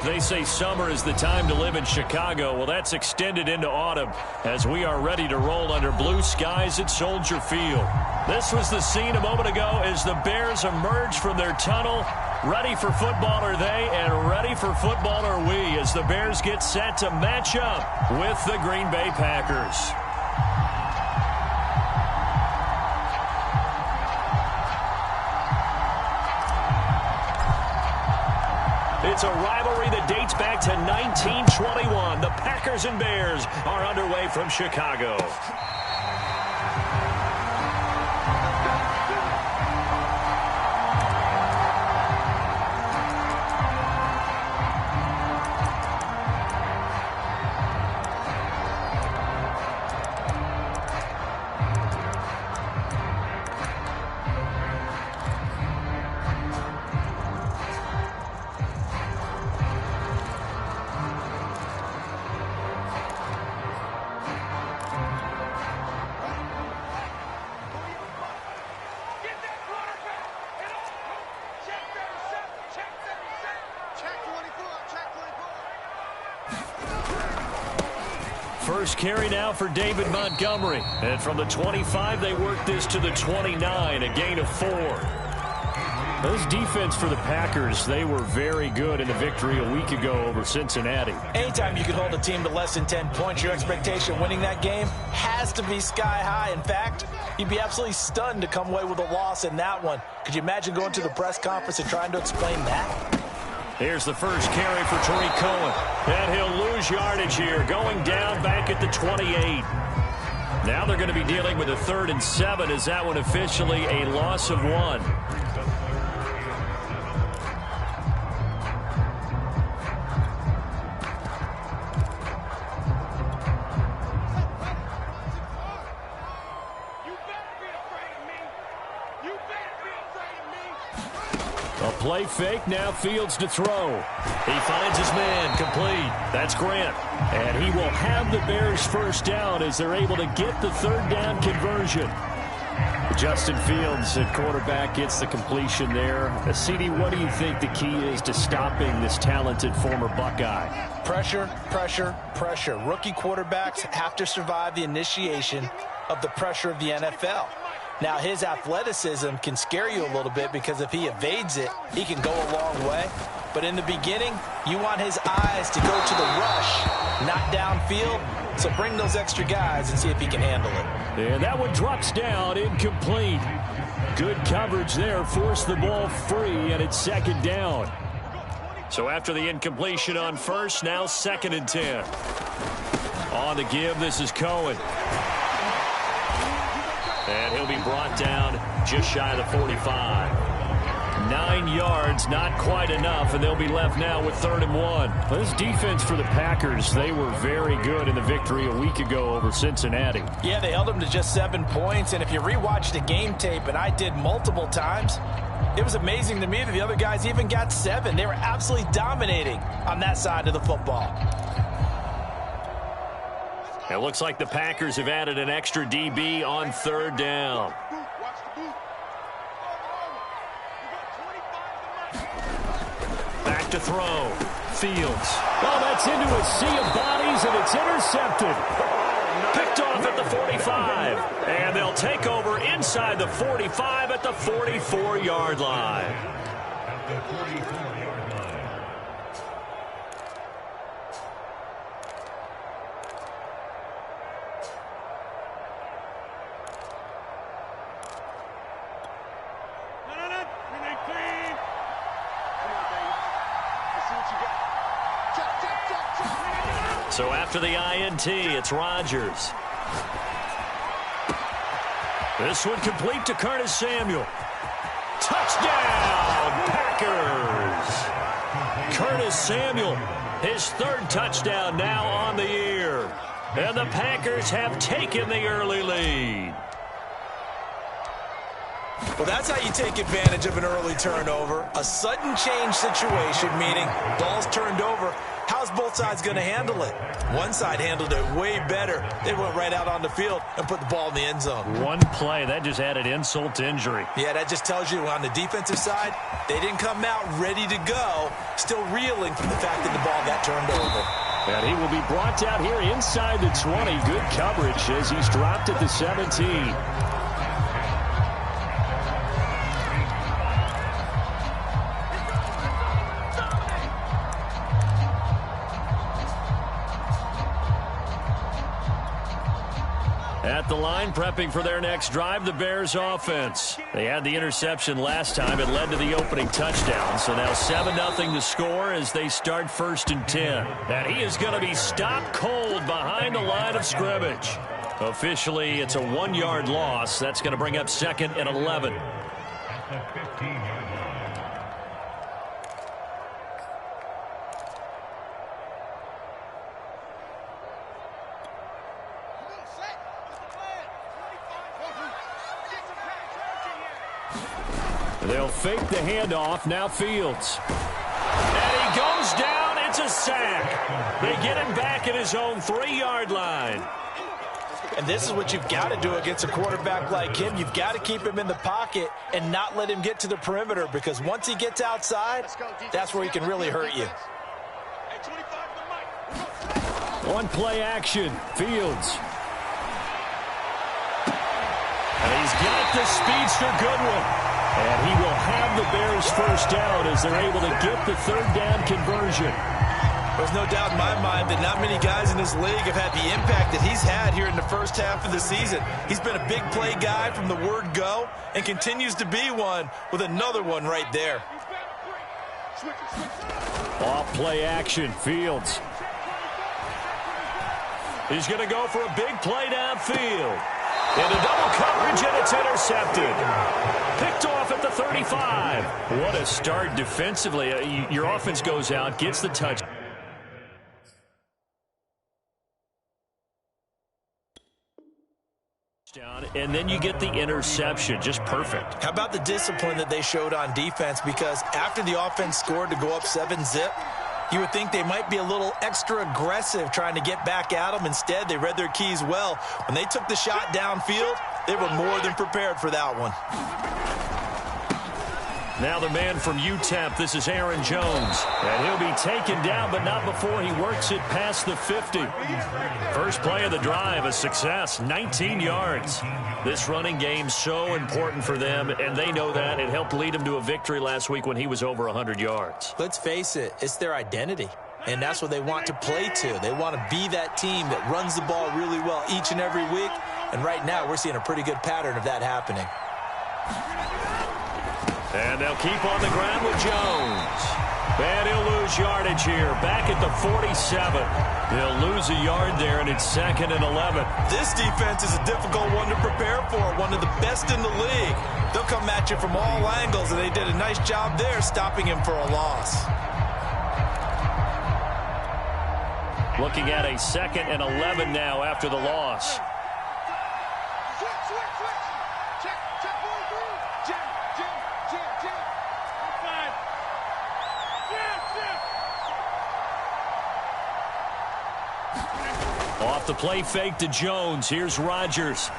They say summer is the time to live in Chicago. Well, that's extended into autumn as we are ready to roll under blue skies at Soldier Field. This was the scene a moment ago as the Bears emerged from their tunnel. Ready for football are they, and ready for football are we as the Bears get set to match up with the Green Bay Packers. It's a rivalry that dates back to 1921. The Packers and Bears are underway from Chicago. First carry now for David Montgomery. And from the 25, they work this to the 29, a gain of 4. Those defense for the Packers, they were very good in the victory a week ago over Cincinnati. Anytime you can hold a team to less than 10 points, your expectation winning that game has to be sky high. In fact, you'd be absolutely stunned to come away with a loss in that one. Could you imagine going to the press conference and trying to explain that? Here's the first carry for Tariq Cohen. And he'll lose yardage here, going down back at the 28. Now they're going to be dealing with a 3rd and 7 as that one officially a loss of 1. Play fake, now Fields to throw. He finds his man, complete. That's Grant. And he will have the Bears first down as they're able to get the 3rd down conversion. Justin Fields at quarterback gets the completion there. CD, what do you think the key is to stopping this talented former Buckeye? Pressure, pressure, pressure. Rookie quarterbacks have to survive the initiation of the pressure of the NFL. Now, his athleticism can scare you a little bit because if he evades it, he can go a long way. But in the beginning, you want his eyes to go to the rush, not downfield. So bring those extra guys and see if he can handle it. And that one drops down, incomplete. Good coverage there, forced the ball free, and it's 2nd down. So after the incompletion on first, now 2nd and 10. On the give, this is Cohen. And he'll be brought down just shy of the 45. 9 yards, not quite enough, and they'll be left now with 3rd and 1. This defense for the Packers, they were very good in the victory a week ago over Cincinnati. Yeah, they held them to just 7 points, and if you rewatch the game tape, and I did multiple times, it was amazing to me that the other guys even got 7. They were absolutely dominating on that side of the football. It looks like the Packers have added an extra DB on 3rd down. Back to throw. Fields. Oh, that's into a sea of bodies, and it's intercepted. Picked off at the 45. And they'll take over inside the 45 at the 44-yard line. At the 44-yard line. So after the INT, it's Rodgers. This one complete to Curtis Samuel. Touchdown, Packers! Curtis Samuel, his 3rd touchdown now on the year. And the Packers have taken the early lead. Well, that's how you take advantage of an early turnover. A sudden change situation, meaning ball's turned over. How's both sides going to handle it? One side handled it way better. They went right out on the field and put the ball in the end zone. One play, that just added insult to injury. Yeah, that just tells you on the defensive side, they didn't come out ready to go, still reeling from the fact that the ball got turned over. And he will be brought down here inside the 20. Good coverage as he's dropped at the 17. At the line, prepping for their next drive, the Bears offense. They had the interception last time. It led to the opening touchdown. So now 7-0 to score as they start 1st and 10. And he is going to be stopped cold behind the line of scrimmage. Officially, it's a 1-yard loss. That's going to bring up 2nd and 11. They'll fake the handoff. Now Fields. And he goes down. It's a sack. They get him back at his own 3-yard line. And this is what you've got to do against a quarterback like him. You've got to keep him in the pocket and not let him get to the perimeter, because once he gets outside, that's where he can really hurt you. One play action. Fields. And he's got the speedster Goodwin. And he will have the Bears first down as they're able to get the 3rd down conversion. There's no doubt in my mind that not many guys in this league have had the impact that he's had here in the first half of the season. He's been a big play guy from the word go and continues to be one with another one right there. Off play action. Fields. He's going to go for a big play downfield. Into double coverage, and it's intercepted. Picked off at the 35. What a start defensively. Your offense goes out, gets the touch. And then you get the interception. Just perfect. How about the discipline that they showed on defense? Because after the offense scored to go up 7-zip, you would think they might be a little extra aggressive trying to get back at them. Instead, they read their keys well. When they took the shot downfield, they were more than prepared for that one. Now the man from UTEP, this is Aaron Jones. And he'll be taken down, but not before he works it past the 50. First play of the drive, a success, 19 yards. This running game so important for them, and they know that. It helped lead them to a victory last week when he was over 100 yards. Let's face it, it's their identity, and that's what they want to play to. They want to be that team that runs the ball really well each and every week, and right now we're seeing a pretty good pattern of that happening. And they'll keep on the ground with Jones. And he'll lose yardage here, back at the 47. He'll lose a yard there, and it's 2nd and 11. This defense is a difficult one to prepare for, one of the best in the league. They'll come at you from all angles, and they did a nice job there stopping him for a loss. Looking at a 2nd and 11 now after the loss. Off the play fake to Jones. Here's Rodgers.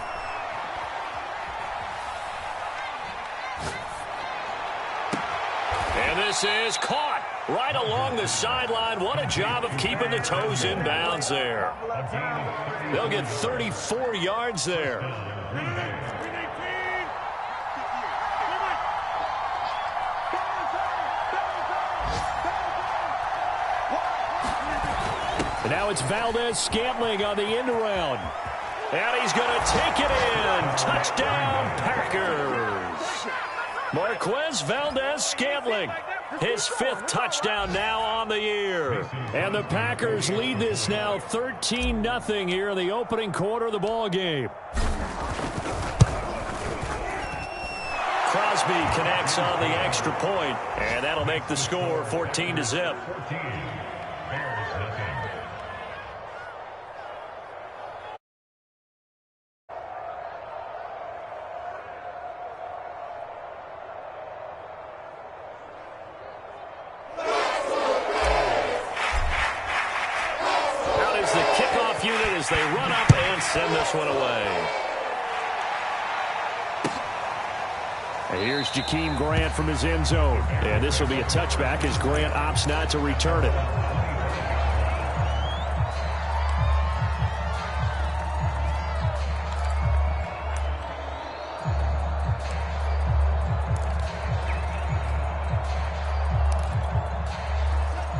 And this is caught right along the sideline. What a job of keeping the toes in bounds there. They'll get 34 yards there. And now it's Valdez-Scantling on the end around. And he's going to take it in. Touchdown, Packers. Marquez Valdez-Scantling, his 5th touchdown now on the year. And the Packers lead this now 13-0 here in the opening quarter of the ball game. Crosby connects on the extra point, and that'll make the score 14-0. send this one away. And here's Jakeem Grant from his end zone. And this will be a touchback as Grant opts not to return it.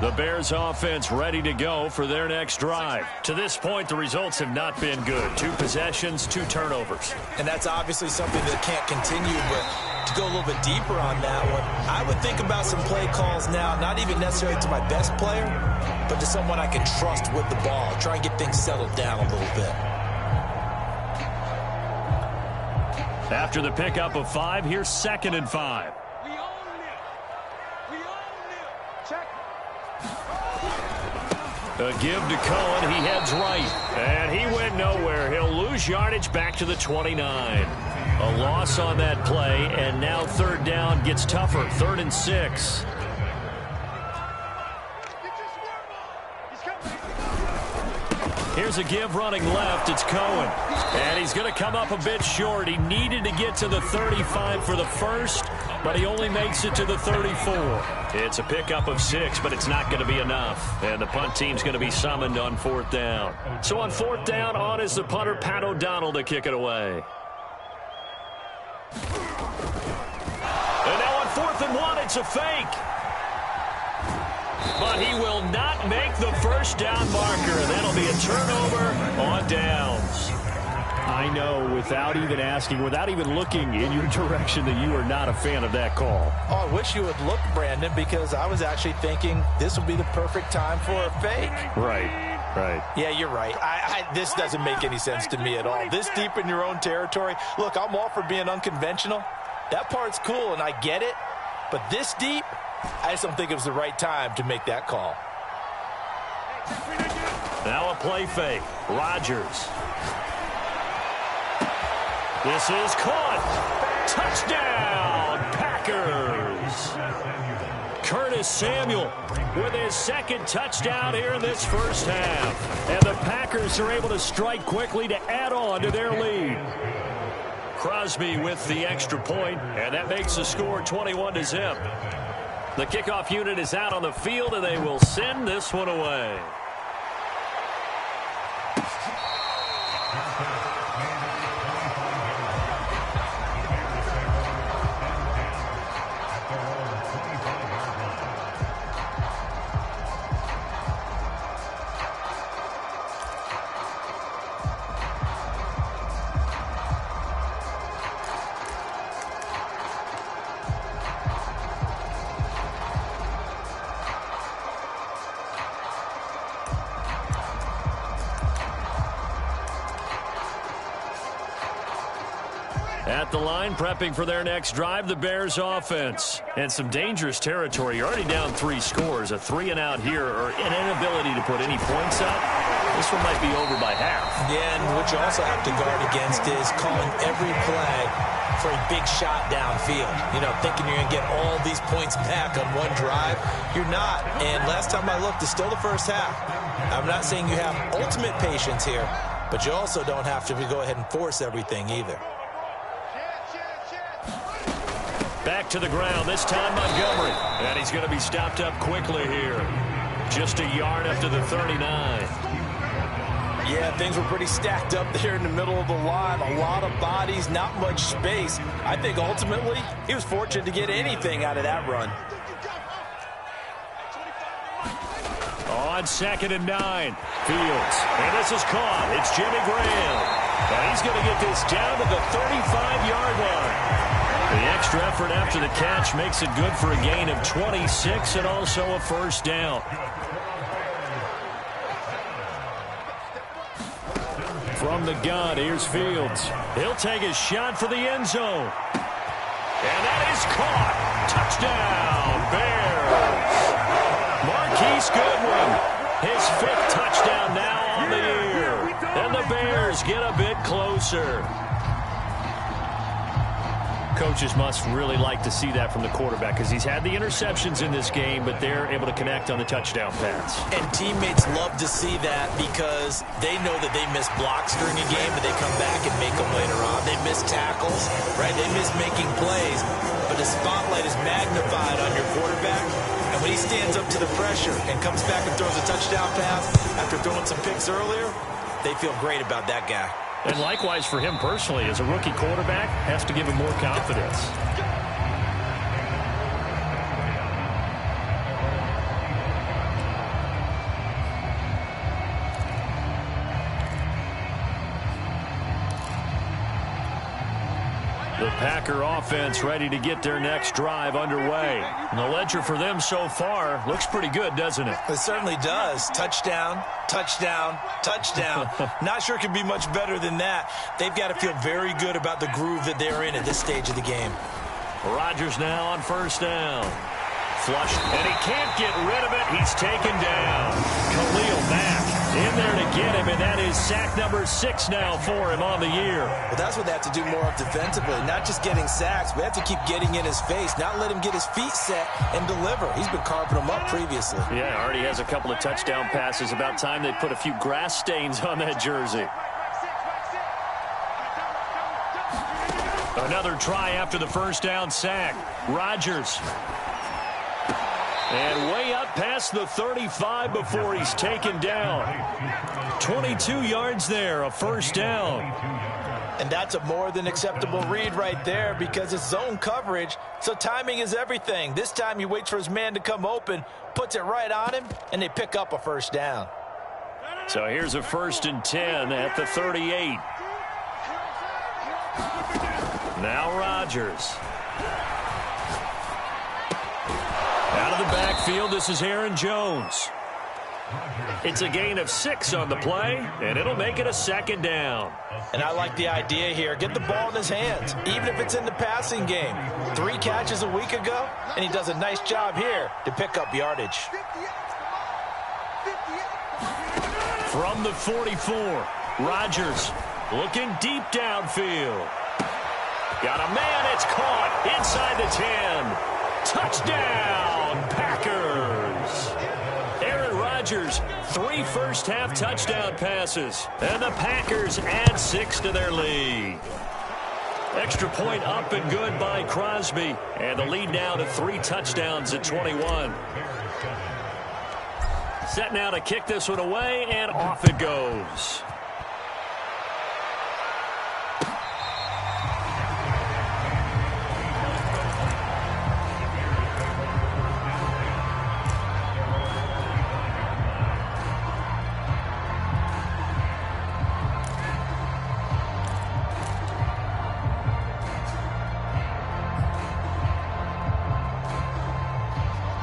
The Bears offense ready to go for their next drive. To this point, the results have not been good. 2 possessions, 2 turnovers. And that's obviously something that can't continue, but to go a little bit deeper on that one, I would think about some play calls now, not even necessarily to my best player, but to someone I can trust with the ball. Try and get things settled down a little bit. After the pickup of 5, here's 2nd and 5. A give to Cohen. He heads right. And he went nowhere. He'll lose yardage back to the 29. A loss on that play, and now 3rd down gets tougher. 3rd and 6. Here's a give running left. It's Cohen. And he's going to come up a bit short. He needed to get to the 35 for the first, but he only makes it to the 34. It's a pickup of 6, but it's not going to be enough. And the punt team's going to be summoned on 4th down. So on 4th down, on is the punter, Pat O'Donnell, to kick it away. And now on 4th and 1, it's a fake. But he will not make the first down marker. That'll be a turnover on downs. I know, without even asking, without even looking in your direction, that you are not a fan of that call. Oh, I wish you would look, Brandon, because I was actually thinking this would be the perfect time for a fake. Right. Yeah, you're right. This doesn't make any sense to me at all. This deep in your own territory. Look, I'm all for being unconventional. That part's cool, and I get it. But this deep, I just don't think it was the right time to make that call. Now a play fake. Rodgers. This is caught. Touchdown, Packers. Curtis Samuel with his 2nd touchdown here in this first half. And the Packers are able to strike quickly to add on to their lead. Crosby with the extra point, and that makes the score 21-0. The kickoff unit is out on the field, and they will send this one away. At the line, prepping for their next drive, the Bears offense. And some dangerous territory. You're already down 3 scores. A 3-and-out here, or an inability to put any points up. This one might be over by half. Yeah, and what you also have to guard against is calling every play for a big shot downfield. You know, thinking you're going to get all these points back on one drive. You're not. And last time I looked, it's still the first half. I'm not saying you have ultimate patience here, but you also don't have to go ahead and force everything either. Back to the ground, this time Montgomery. And he's going to be stopped up quickly here. Just a yard up to the 39. Yeah, things were pretty stacked up there in the middle of the line. A lot of bodies, not much space. I think ultimately he was fortunate to get anything out of that run. On 2nd and 9, Fields. And this is caught. It's Jimmy Graham. And he's going to get this down to the 35-yard line. The extra effort after the catch makes it good for a gain of 26 and also a first down. From the gun, here's Fields. He'll take his shot for the end zone. And that is caught. Touchdown, Bears. Marquise Goodwin, his 5th touchdown now on the year. And the Bears get a bit closer. Coaches must really like to see that from the quarterback because he's had the interceptions in this game, but they're able to connect on the touchdown pass. And teammates love to see that because they know that they miss blocks during a game, but they come back and make them later on. They miss tackles, right? They miss making plays, but the spotlight is magnified on your quarterback. And when he stands up to the pressure and comes back and throws a touchdown pass after throwing some picks earlier, they feel great about that guy. And likewise for him personally, as a rookie quarterback, has to give him more confidence. The Packer offense ready to get their next drive underway. And the ledger for them so far looks pretty good, doesn't it? It certainly does. Touchdown, touchdown, touchdown. Not sure it can be much better than that. They've got to feel very good about the groove that they're in at this stage of the game. Rodgers now on first down. Flush, and he can't get rid of it. He's taken down. Khalil Mack in there to get him, and that is sack number 6 now for him on the year. Well, that's what they have to do more of defensively, not just getting sacks. We have to keep getting in his face, not let him get his feet set and deliver. He's been carving them up previously. Yeah, already has a couple of touchdown passes. About time they put a few grass stains on that jersey. Another try after the first down sack. Rodgers. And way up past the 35 before he's taken down. 22 yards there, a first down. And that's a more than acceptable read right there because it's zone coverage, so timing is everything. This time he waits for his man to come open, puts it right on him, and they pick up a first down. So here's a 1st and 10 at the 38. Now Rodgers. Out of the backfield, this is Aaron Jones. It's a gain of 6 on the play, and it'll make it a 2nd down. And I like the idea here. Get the ball in his hands, even if it's in the passing game. 3 catches a week ago, and he does a nice job here to pick up yardage. From the 44, Rodgers looking deep downfield. Got a man, it's caught inside the 10. Touchdown, Packers. Aaron Rodgers, 3 first-half touchdown passes. And the Packers add 6 to their lead. Extra point up and good by Crosby. And the lead now to 3 touchdowns at 21. Set now to kick this one away, and off it goes.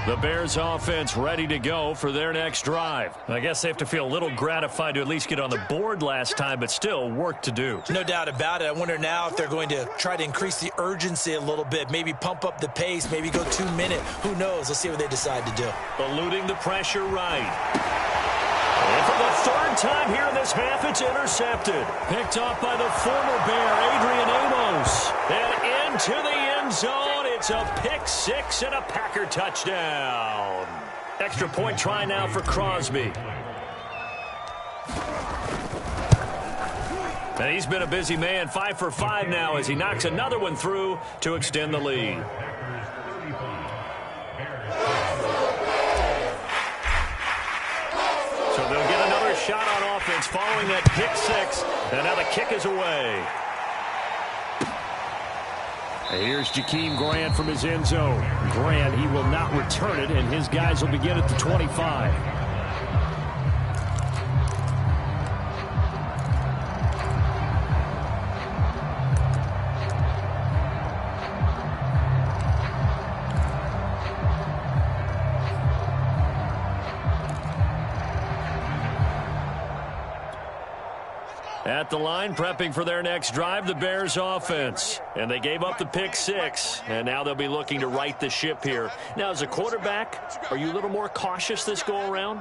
The Bears offense ready to go for their next drive. I guess they have to feel a little gratified to at least get on the board last time, but still work to do. No doubt about it. I wonder now if they're going to try to increase the urgency a little bit, maybe pump up the pace, maybe go 2-minute. Who knows? Let's see what they decide to do. Eluding the pressure right. And for the 3rd time here in this half, it's intercepted. Picked off by the former Bear, Adrian Amos. And into the end zone. It's a pick 6 and a Packer touchdown. Extra point try now for Crosby. And he's been a busy man, 5 for 5 now as he knocks another one through to extend the lead. So they'll get another shot on offense following that pick 6. And now the kick is away. Here's Jakeem Grant from his end zone. Grant, he will not return it, and his guys will begin at the 25. At the line, prepping for their next drive, the Bears offense. And they gave up the pick 6, and now they'll be looking to right the ship here. Now, as a quarterback, are you a little more cautious this go-around?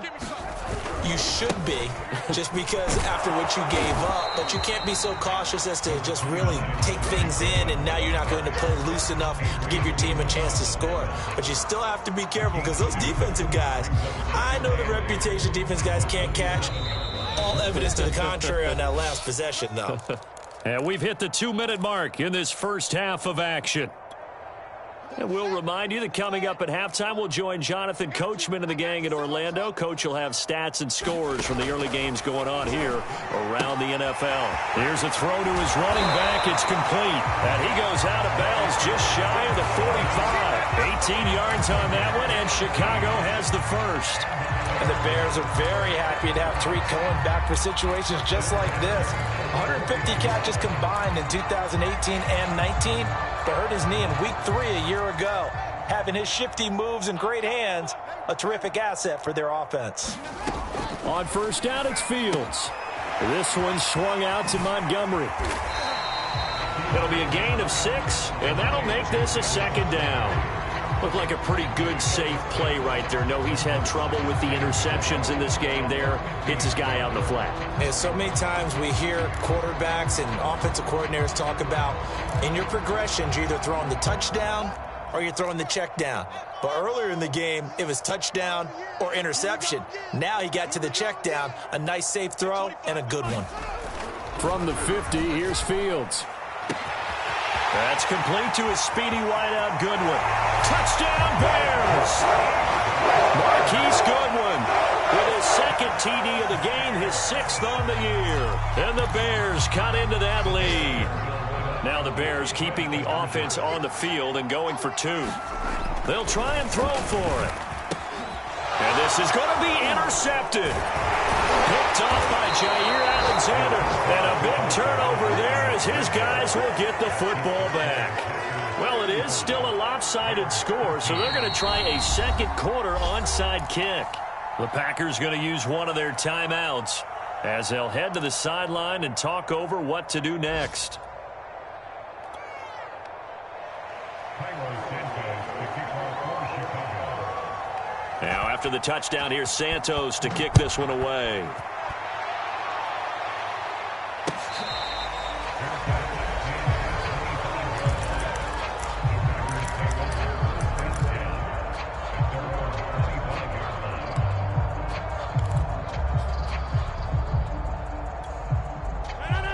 You should be, just because after what you gave up, but you can't be so cautious as to just really take things in, and now you're not going to play loose enough to give your team a chance to score. But you still have to be careful, because those defensive guys, I know the reputation defense guys can't catch. All evidence to the contrary on that last possession, though. And we've hit the 2-minute mark in this first half of action. And we'll remind you that coming up at halftime, we'll join Jonathan Coachman and the gang in Orlando. Coach will have stats and scores from the early games going on here around the NFL. Here's a throw to his running back. It's complete. And he goes out of bounds just shy of the 45. 18 yards on that one, and Chicago has the first. And the Bears are very happy to have Tariq Cohen back for situations just like this. 150 catches combined in 2018 and 19, but hurt his knee in week 3 a year ago. Having his shifty moves and great hands, a terrific asset for their offense. On first down, it's Fields. This one swung out to Montgomery. It'll be a gain of 6, and that'll make this a second down. Looked like a pretty good, safe play right there. No, he's had trouble with the interceptions in this game there. Hits his guy out in the flat. And so many times we hear quarterbacks and offensive coordinators talk about, in your progressions, you're either throwing the touchdown or you're throwing the check down. But earlier in the game, it was touchdown or interception. Now he got to the check down, a nice safe throw, and a good one. From the 50, here's Fields. That's complete to his speedy wideout Goodwin. Touchdown Bears! Marquise Goodwin with his second TD of the game, his 6th on the year. And the Bears cut into that lead. Now the Bears keeping the offense on the field and going for 2. They'll try and throw for it. And this is going to be intercepted. Picked off by Jair Alexander. And a big turnover there as his guys will get the football back. Well, it is still a lopsided score, so they're going to try a second quarter onside kick. The Packers going to use one of their timeouts as they'll head to the sideline and talk over what to do next. Now, after the touchdown, here's Santos to kick this one away.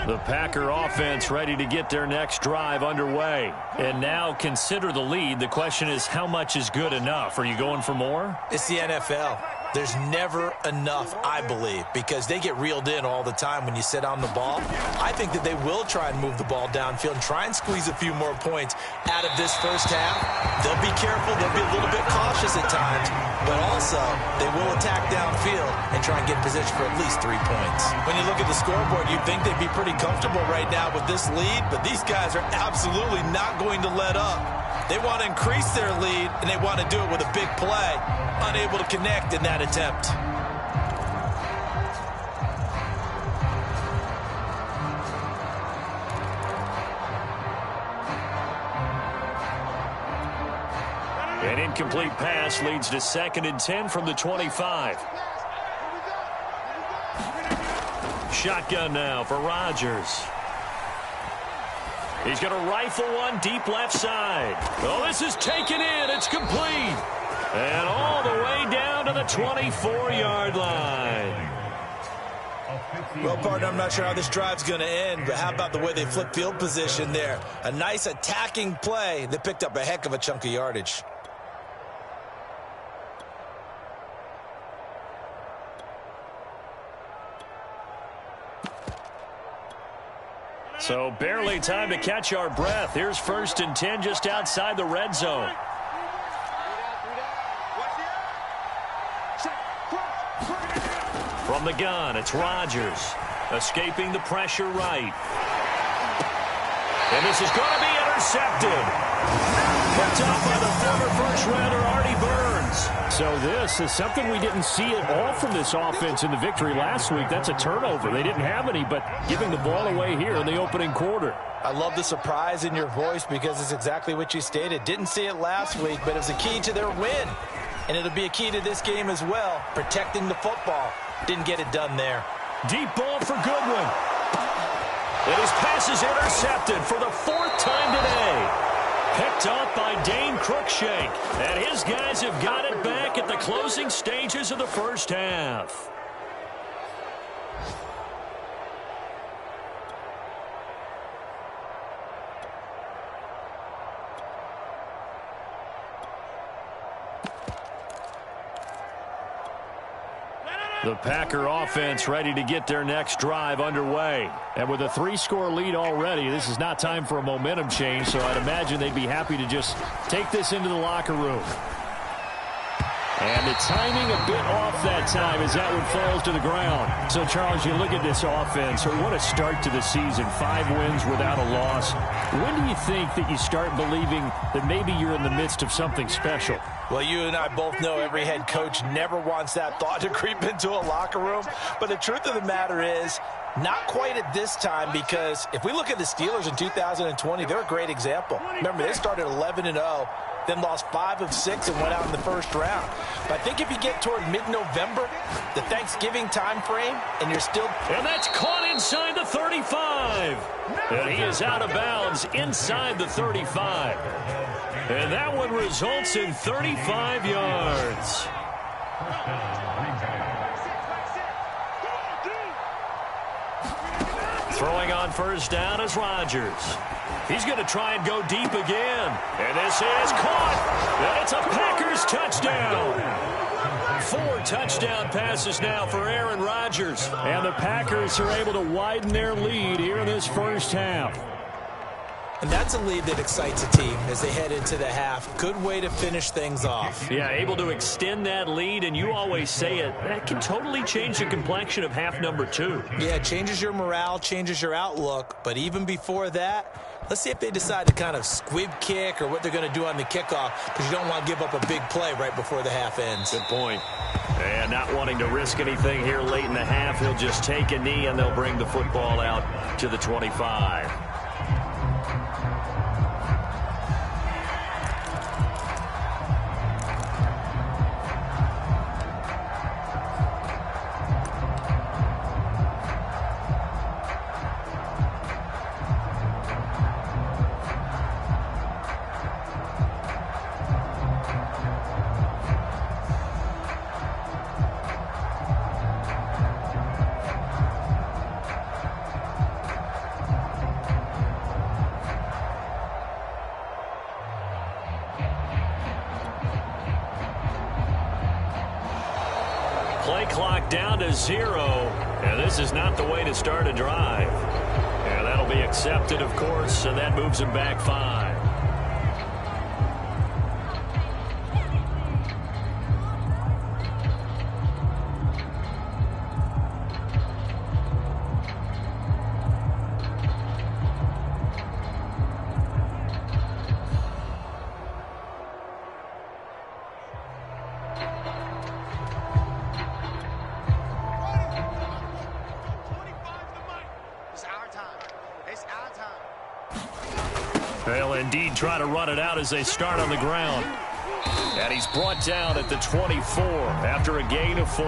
The Packer offense ready to get their next drive underway. And now consider the lead. The question is, how much is good enough? Are you going for more? It's the NFL. There's never enough, I believe, because they get reeled in all the time when you sit on the ball. I think that they will try and move the ball downfield and try and squeeze a few more points out of this first half. They'll be careful. They'll be a little bit cautious at times, but also they will attack downfield and try and get position for at least 3 points. When you look at the scoreboard, you'd think they'd be pretty comfortable right now with this lead, but these guys are absolutely not going to let up. They want to increase their lead, and they want to do it with a big play. Unable to connect in that attempt. An incomplete pass leads to 2nd and 10 from the 25. Shotgun now for Rodgers. He's going to rifle one deep left side. Oh, this is taken in. It's complete. And all the way down to the 24-yard line. Well, partner, I'm not sure how this drive's going to end, but how about the way they flip field position there? A nice attacking play that picked up a heck of a chunk of yardage. So barely time to catch our breath. Here's 1st and 10 just outside the red zone. From the gun, it's Rodgers. Escaping the pressure right. And this is going to be intercepted. Picked up by the former first-rounder Artie Burns. So this is something we didn't see at all from this offense in the victory last week. That's a turnover. They didn't have any, but giving the ball away here in the opening quarter. I love the surprise in your voice because it's exactly what you stated. Didn't see it last week, but it was a key to their win. And it'll be a key to this game as well, protecting the football. Didn't get it done there. Deep ball for Goodwin. And his pass is intercepted for the 4th time today. Picked off by Dane Cruikshank. And his guys have got it back at the closing stages of the first half. The Packer offense ready to get their next drive underway. And with a 3-score lead already, this is not time for a momentum change, so I'd imagine they'd be happy to just take this into the locker room. And the timing a bit off that time as that one falls to the ground. So, Charles, you look at this offense, what a start to the season. 5 wins without a loss. When do you think that you start believing that maybe you're in the midst of something special? Well, you and I both know every head coach never wants that thought to creep into a locker room. But the truth of the matter is, not quite at this time, because if we look at the Steelers in 2020, they're a great example. Remember, they started 11-0, then lost 5 of 6 and went out in the first round. But I think if you get toward mid-November, the Thanksgiving time frame, and you're still... And that's caught inside the 35. And he is out of bounds inside the 35. And that one results in 35 yards. Throwing on first down is Rodgers. He's going to try and go deep again. And this is caught. And it's a Packers touchdown. 4 touchdown passes now for Aaron Rodgers. And the Packers are able to widen their lead here in this first half. And that's a lead that excites a team as they head into the half. Good way to finish things off. Yeah, able to extend that lead, and you always say it, that can totally change the complexion of half number 2. Yeah, it changes your morale, changes your outlook. But even before that, let's see if they decide to kind of squib kick or what they're going to do on the kickoff, because you don't want to give up a big play right before the half ends. Good point. And not wanting to risk anything here late in the half, he'll just take a knee, and they'll bring the football out to the 25. Play clock down to 0, and this is not the way to start a drive. And that'll be accepted, of course, and that moves him back 5. They'll indeed try to run it out as they start on the ground. And he's brought down at the 24 after a gain of 4.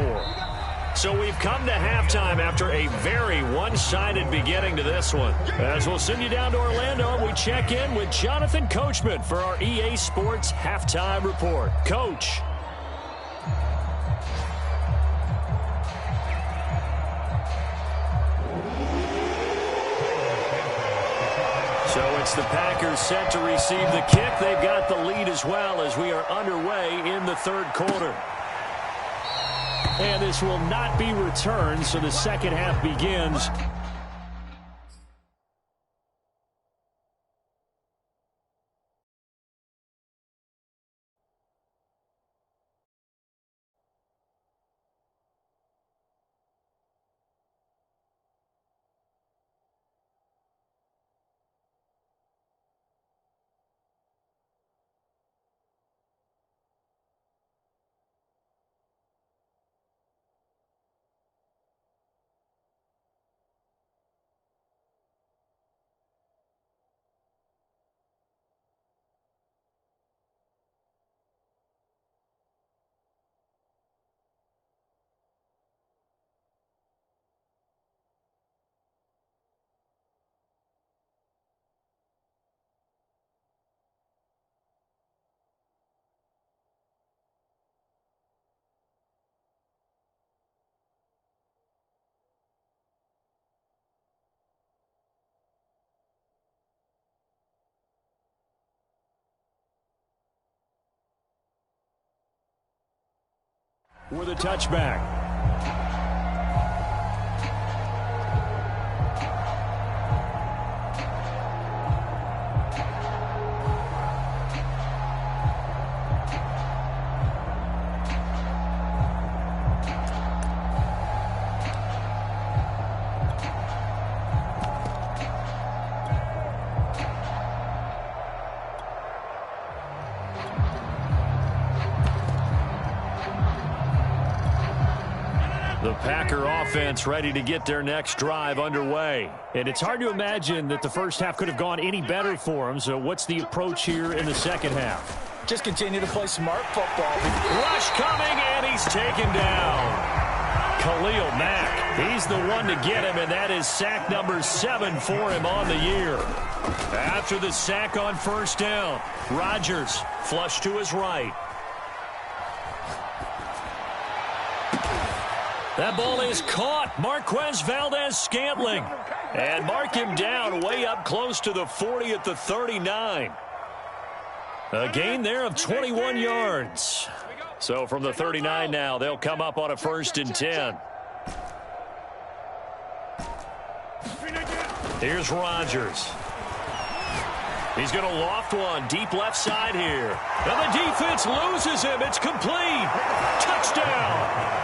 So we've come to halftime after a very one-sided beginning to this one. As we'll send you down to Orlando, we check in with Jonathan Coachman for our EA Sports Halftime Report. Coach. So it's the Packers set to receive the kick. They've got the lead as well as we are underway in the 3rd quarter. And this will not be returned, so the second half begins. with a touchback. The Packer offense ready to get their next drive underway. And it's hard to imagine that the first half could have gone any better for them. So what's the approach here in the second half? Just continue to play smart football. Rush coming, and he's taken down. Khalil Mack, he's the one to get him, and that is sack number 7 for him on the year. After the sack on first down, Rodgers flush to his right. That ball is caught. Marquez Valdez-Scantling. And mark him down way up close to the 40 at the 39. A gain there of 21 yards. So from the 39 now, they'll come up on a 1st and 10. Here's Rodgers. He's going to loft one deep left side here. And the defense loses him. It's complete. Touchdown.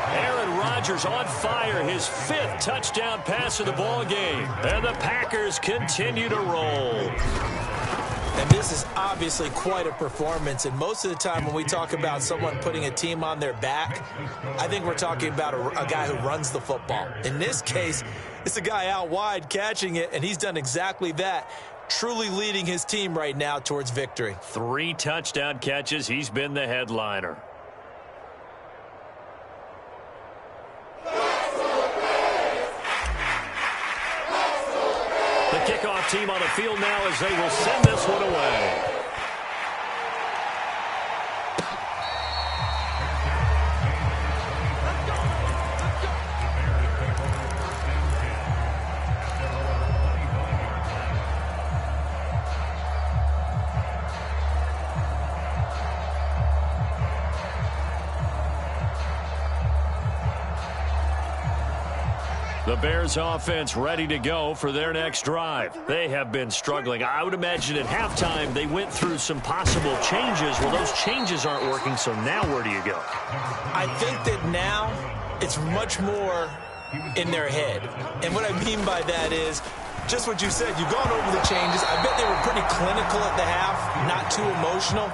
Aaron Rodgers on fire, his 5th touchdown pass of the ball game. And the Packers continue to roll. And this is obviously quite a performance. And most of the time when we talk about someone putting a team on their back, I think we're talking about a guy who runs the football. In this case, it's a guy out wide catching it, and he's done exactly that. Truly leading his team right now towards victory. 3 touchdown catches. He's been the headliner. The kickoff team on the field now as they will send this one away. The Bears offense ready to go for their next drive. They have been struggling. I would imagine at halftime they went through some possible changes. Well, those changes aren't working, so now where do you go? I think that now it's much more in their head. And what I mean by that is just what you said. You've gone over the changes. I bet they were pretty clinical at the half, not too emotional.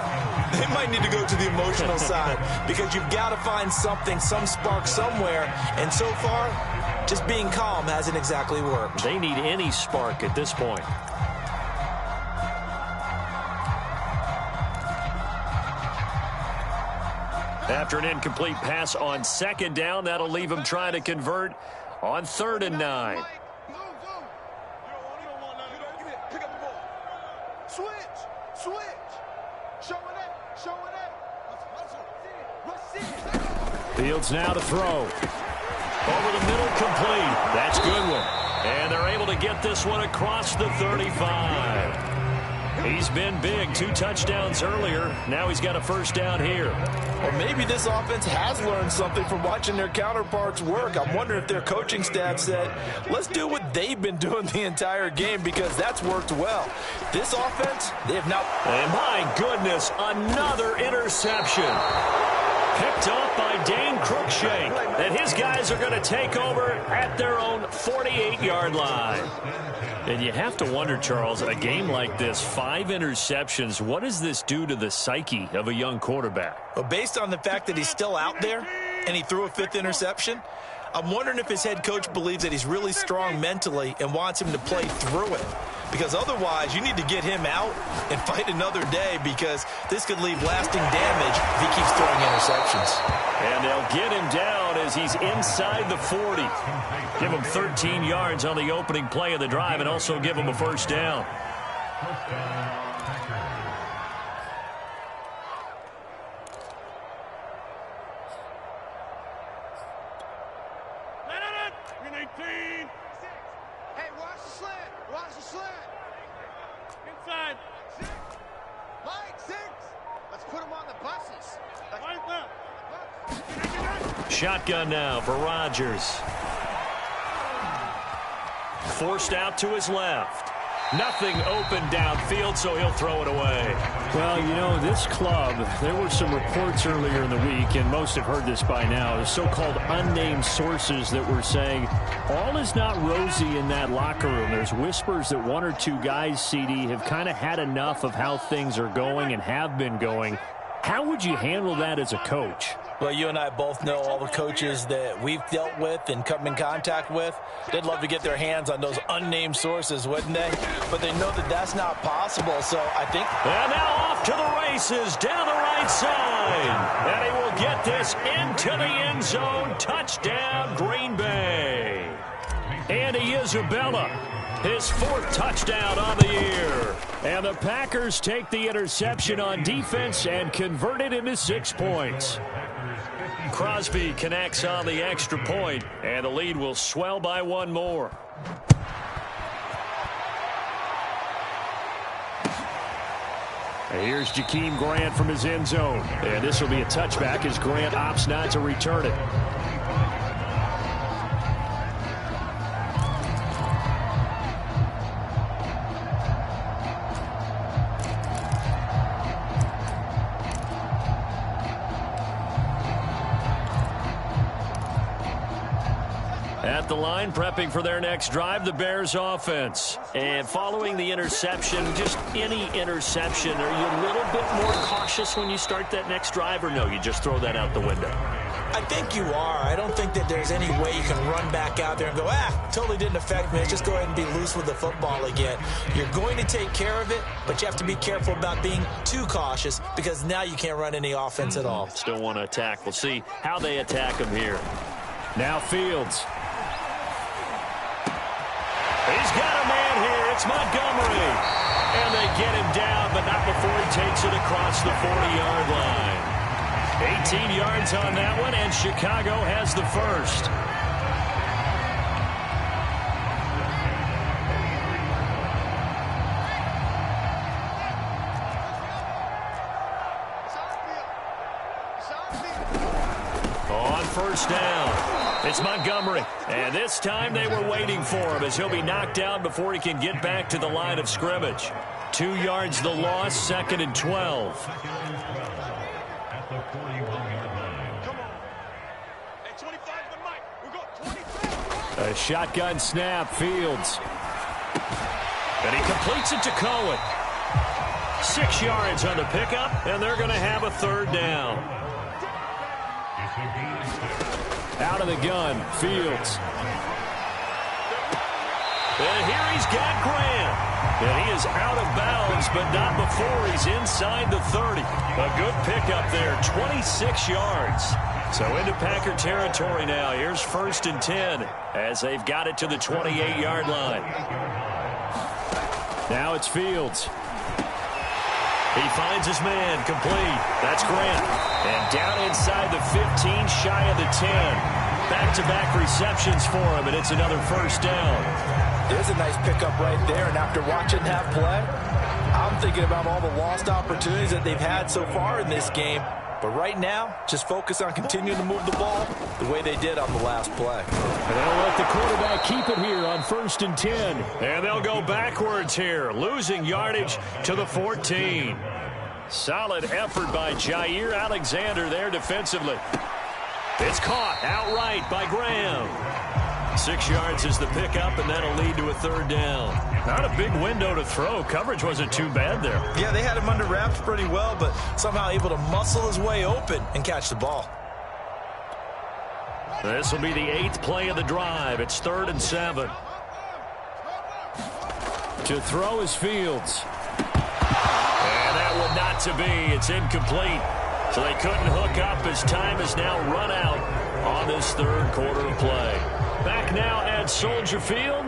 They might need to go to the emotional side because you've got to find something, some spark somewhere. And so far, just being calm hasn't exactly worked. They need any spark at this point. After an incomplete pass on 2nd down, that'll leave him trying to convert on 3rd and 9. Fields now to throw. Over the middle, complete. That's Goodwin. And they're able to get this one across the 35. He's been big. 2 touchdowns earlier. Now he's got a 1st down here. Or maybe this offense has learned something from watching their counterparts work. I'm wondering if their coaching staff said, let's do what they've been doing the entire game because that's worked well. This offense, they have not. And my goodness, another interception. Picked off by Dane Cruikshank. And his guys are going to take over at their own 48-yard line. And you have to wonder, Charles, a game like this, 5 interceptions, what does this do to the psyche of a young quarterback? Well, based on the fact that he's still out there and he threw a 5th interception, I'm wondering if his head coach believes that he's really strong mentally and wants him to play through it. Because otherwise, you need to get him out and fight another day because this could leave lasting damage if he keeps throwing interceptions. And they'll get him down as he's inside the 40. Give him 13 yards on the opening play of the drive and also give him a 1st down. Hey, watch the slant. Watch the slant. Inside. Mike, 6. Let's put him on the buses. Line up. Shotgun now for Rodgers. Forced out to his left. Nothing open downfield, so he'll throw it away. Well, you know, this club, there were some reports earlier in the week, and most have heard this by now, the so-called unnamed sources that were saying all is not rosy in that locker room. There's whispers that one or two guys, CD, have kind of had enough of how things are going and have been going. How would you handle that as a coach? Well, you and I both know all the coaches that we've dealt with and come in contact with. They'd love to get their hands on those unnamed sources, wouldn't they? But they know that that's not possible, so I think... And now off to the races down the right side. And he will get this into the end zone. Touchdown, Green Bay. Andy Isabella, his 4th touchdown on the year. And the Packers take the interception on defense and convert it into 6 points. Crosby connects on the extra point, and the lead will swell by 1 more. Here's Jakeem Grant from his end zone. And this will be a touchback as Grant opts not to return it. At the line, prepping for their next drive, the Bears offense. And following the interception, just any interception, are you a little bit more cautious when you start that next drive, or no, you just throw that out the window? I think you are. I don't think that there's any way you can run back out there and go, totally didn't affect me. Let's just go ahead and be loose with the football again. You're going to take care of it, but you have to be careful about being too cautious because now you can't run any offense at all. Still want to attack. We'll see how they attack him here. Now Fields. He's got a man here. It's Montgomery. And they get him down, but not before he takes it across the 40-yard line. 18 yards on that one, and Chicago has the first. On first down, it's Montgomery. And this time they were waiting for him as he'll be knocked down before he can get back to the line of scrimmage. 2 yards the loss, 2nd and 12. A shotgun snap, Fields. And he completes it to Cohen. 6 yards on the pickup, and they're going to have a 3rd down. Out of the gun, Fields. And here he's got Grant. And he is out of bounds, but not before he's inside the 30. A good pickup there, 26 yards. So into Packer territory now. Here's 1st and 10 as they've got it to the 28-yard line. Now it's Fields. He finds his man, complete. That's Grant. And down inside the 15, shy of the 10. Back-to-back receptions for him, and it's another 1st down. There's a nice pickup right there, and after watching that play, I'm thinking about all the lost opportunities that they've had so far in this game. But right now, just focus on continuing to move the ball the way they did on the last play. And they'll let the quarterback keep it here on 1st and 10. And they'll go backwards here, losing yardage to the 14. Solid effort by Jair Alexander there defensively. It's caught outright by Graham. 6 yards is the pickup, and that'll lead to a 3rd down. Not a big window to throw. Coverage wasn't too bad there. Yeah, they had him under wraps pretty well, but somehow able to muscle his way open and catch the ball. This will be the 8th play of the drive. It's 3rd and 7. To throw is Fields. And that would not to be. It's incomplete. So they couldn't hook up as time has now run out on this 3rd quarter of play. Back now at Soldier Field.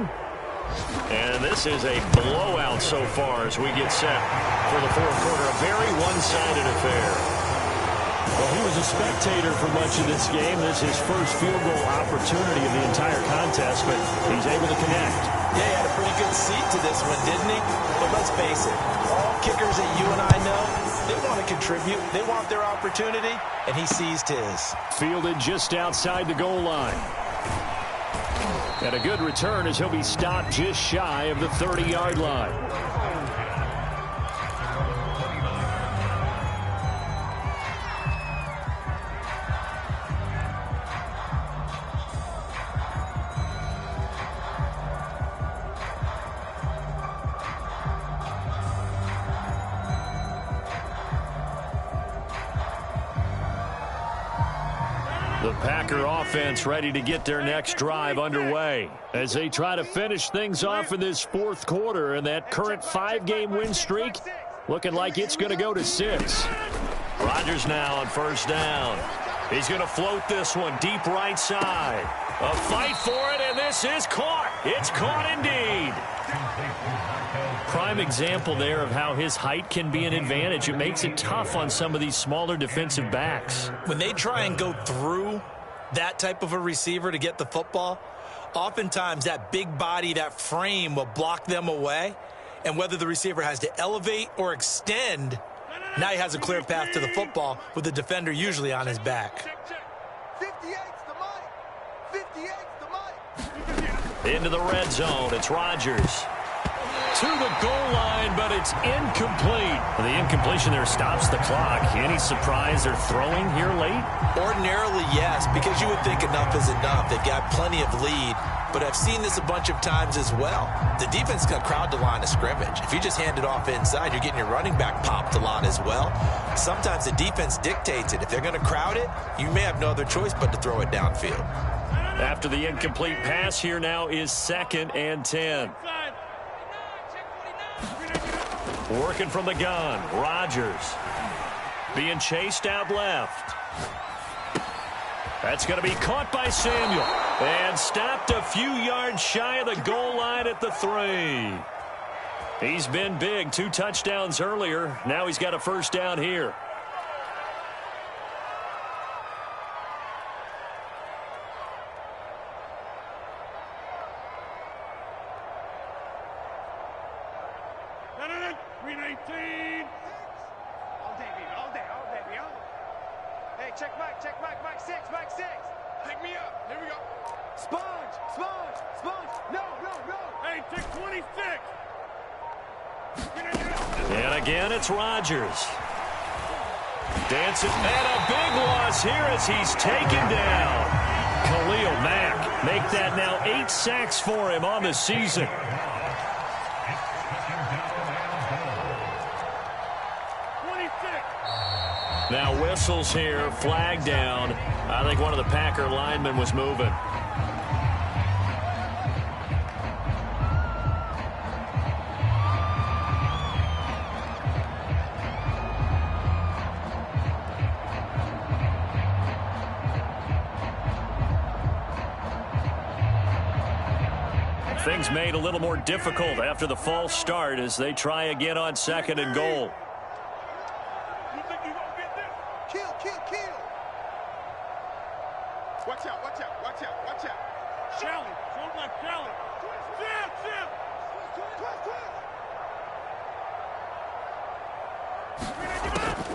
And this is a blowout so far as we get set for the 4th quarter. A very one-sided affair. Well, he was a spectator for much of this game. This is his first field goal opportunity of the entire contest, but he's able to connect. Yeah, he had a pretty good seat to this one, didn't he? But let's face it, all kickers that you and I know, they want to contribute. They want their opportunity, and he seized his. Fielded just outside the goal line. And a good return as he'll be stopped just shy of the 30-yard line. The Packer offense ready to get their next drive underway as they try to finish things off in this fourth quarter, and that current 5-game win streak looking like it's going to go to 6. Rodgers now on first down. He's going to float this one deep right side. A fight for it, and this is caught. It's caught indeed. Prime example there of how his height can be an advantage. It makes it tough on some of these smaller defensive backs. When they try and go through that type of a receiver to get the football, oftentimes that big body, that frame will block them away. And whether the receiver has to elevate or extend, now he has a clear path to the football with the defender usually on his back. 58's the mic. 58's the mic. Into the red zone. It's Rodgers. To the goal line, but it's incomplete. The incompletion there stops the clock. Any surprise they're throwing here late? Ordinarily, yes, because you would think enough is enough. They've got plenty of lead, but I've seen this a bunch of times as well. The defense got crowd the line of scrimmage. If you just hand it off inside, you're getting your running back popped a lot as well. Sometimes the defense dictates it. If they're going to crowd it, you may have no other choice but to throw it downfield. After the incomplete pass, here now is 2nd and 10. Working from the gun, Rodgers being chased out left. That's going to be caught by Samuel and stopped a few yards shy of the goal line at the 3. He's been big, 2 touchdowns earlier. Now he's got a first down here. And again, it's Rodgers. Dancing, and a big loss here as he's taken down. Khalil Mack, make that now 8 sacks for him on the season. Now whistles here, flag down. I think one of the Packer linemen was moving. Things made a little more difficult after the false start as they try again on 2nd and goal. You think you gonna get this? Kill, kill, kill. Watch out, watch out, watch out, watch out. Shelly, show like Shelly. Twist.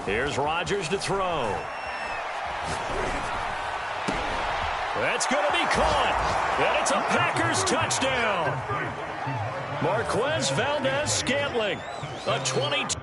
Here's Rodgers to throw. That's going to be caught. And it's a Packers touchdown. Marquez Valdez-Scantling, a 22.